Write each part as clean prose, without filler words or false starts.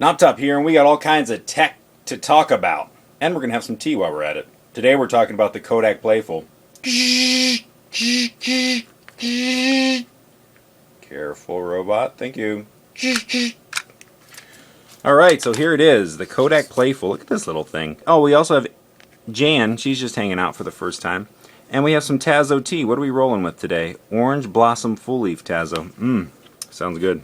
Knoptop here, and we got all kinds of tech to talk about. And we're going to have some tea while we're at it. Today we're talking about the Kodak Playful. Careful, robot. Thank you. Alright, so here it is, the Kodak Playful. Look at this little thing. Oh, we also have Jan. She's just hanging out for the first time. And we have some Tazo tea. What are we rolling with today? Orange Blossom Full Leaf Tazo. Sounds good.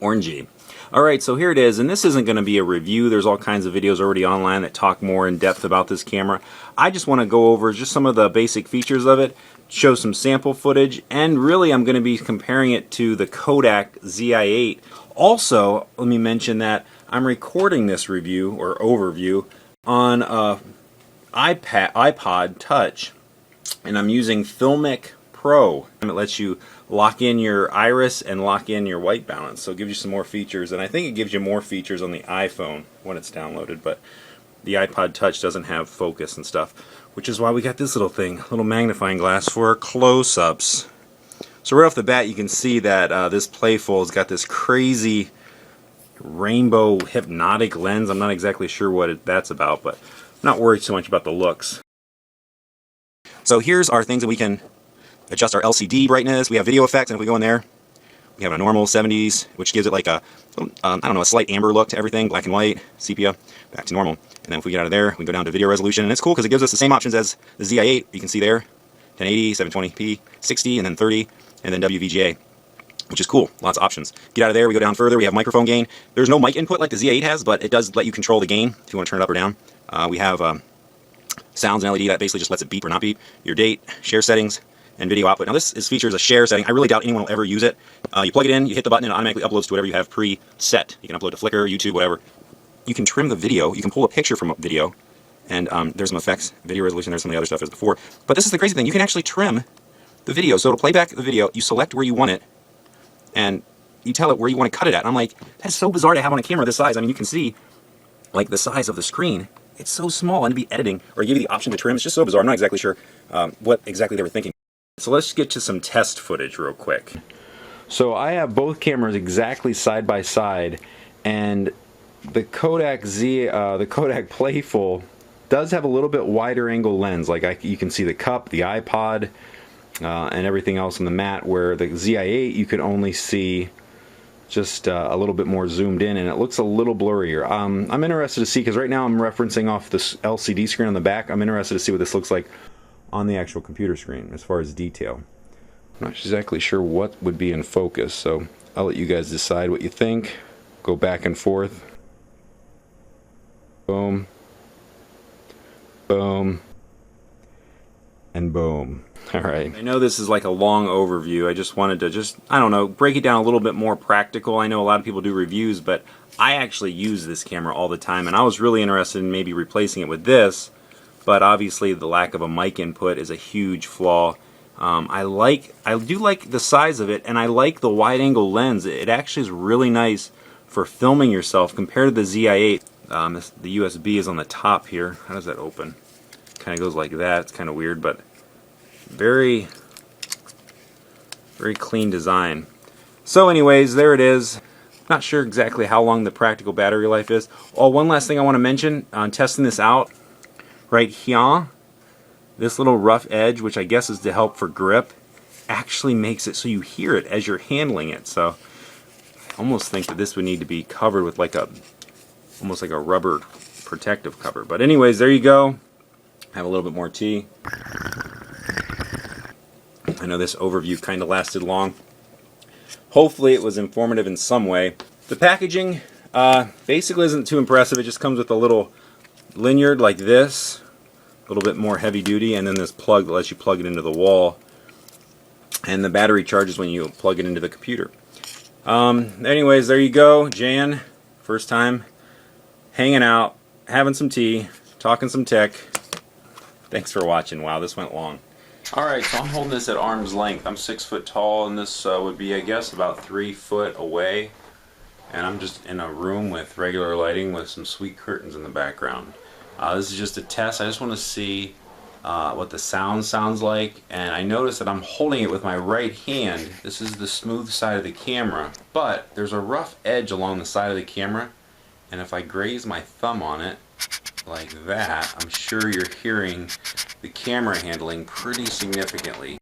Orangey. Alright, so here it is, and this isn't going to be a review. There's all kinds of videos already online that talk more in depth about this camera. I just want to go over just some of the basic features of it, show some sample footage, and really I'm going to be comparing it to the Kodak zi8. Also, let me mention that I'm recording this review, or overview, on a iPod Touch, and I'm using FiLMicPro. It lets you lock in your iris and lock in your white balance, so it gives you some more features, and I think it gives you more features on the iPhone when it's downloaded, but the iPod Touch doesn't have focus and stuff, which is why we got this little thing, a little magnifying glass for close-ups. So right off the bat you can see that this Playful has got this crazy rainbow hypnotic lens. I'm not exactly sure what that's about, but I'm not worried so much about the looks. So here's our things that we can adjust our LCD brightness. We have video effects, and if we go in there, we have a normal 70s, which gives it like a, I don't know, a slight amber look to everything, black and white, sepia, back to normal. And then if we get out of there, we go down to video resolution, and it's cool because it gives us the same options as the zi8. You can see there, 1080, 720p, 60, and then 30, and then WVGA, which is cool. Lots of options. Get out of there, we go down further, we have microphone gain. There's no mic input like the zi8 has, but it does let you control the gain if you want to turn it up or down. We have sounds and LED that basically just lets it beep or not beep. Your date, share settings, and video output. Now this features a share setting. I really doubt anyone will ever use it. You plug it in, you hit the button, and it automatically uploads to whatever you have pre-set. You can upload to Flickr, YouTube, whatever. You can trim the video. You can pull a picture from a video, and there's some effects, video resolution, there's some of the other stuff as before. But this is the crazy thing. You can actually trim the video. So to play back the video, you select where you want it, and you tell it where you want to cut it at. And I'm like, that's so bizarre to have on a camera this size. I mean, you can see like the size of the screen. It's so small, and to be editing or give you the option to trim, it's just so bizarre. I'm not exactly sure what exactly they were thinking. So let's get to some test footage real quick. So I have both cameras exactly side by side, and the Kodak Playful does have a little bit wider angle lens. Like you can see the cup, the iPod, and everything else on the mat, where the zi8 you can only see just a little bit more zoomed in, and it looks a little blurrier. I'm interested to see, because right now I'm referencing off this LCD screen on the back. I'm interested to see what this looks like on the actual computer screen as far as detail. I'm not exactly sure what would be in focus, so I'll let you guys decide what you think. Go back and forth. Boom. Boom. And boom. Alright. I know this is like a long overview. I just wanted to I don't know, break it down a little bit more practical. I know a lot of people do reviews, but I actually use this camera all the time, and I was really interested in maybe replacing it with this. But obviously the lack of a mic input is a huge flaw. I do like the size of it, and I like the wide angle lens. It actually is really nice for filming yourself compared to the zi8. The USB is on the top here. How does that open? Kind of goes like that. It's kind of weird, but very, very clean design. So anyways, there it is. Not sure exactly how long the practical battery life is. Oh, one last thing I want to mention on testing this out. Right here, this little rough edge, which I guess is to help for grip, actually makes it so you hear it as you're handling it. So I almost think that this would need to be covered with like almost like a rubber protective cover. But anyways, there you go. Have a little bit more tea. I know this overview kind of lasted long. Hopefully it was informative in some way. The packaging basically isn't too impressive. It just comes with a little lanyard like this, a little bit more heavy duty, and then this plug that lets you plug it into the wall, and the battery charges when you plug it into the computer. Anyways, there you go. Jan, first time hanging out, having some tea, talking some tech. Thanks for watching. Wow, this went long. Alright, so I'm holding this at arm's length. I'm 6 foot tall, and this would be, I guess, about 3 foot away. And I'm just in a room with regular lighting with some sweet curtains in the background. This is just a test. I just want to see what the sound sounds like, and I notice that I'm holding it with my right hand. This is the smooth side of the camera, but there's a rough edge along the side of the camera, and if I graze my thumb on it like that, I'm sure you're hearing the camera handling pretty significantly.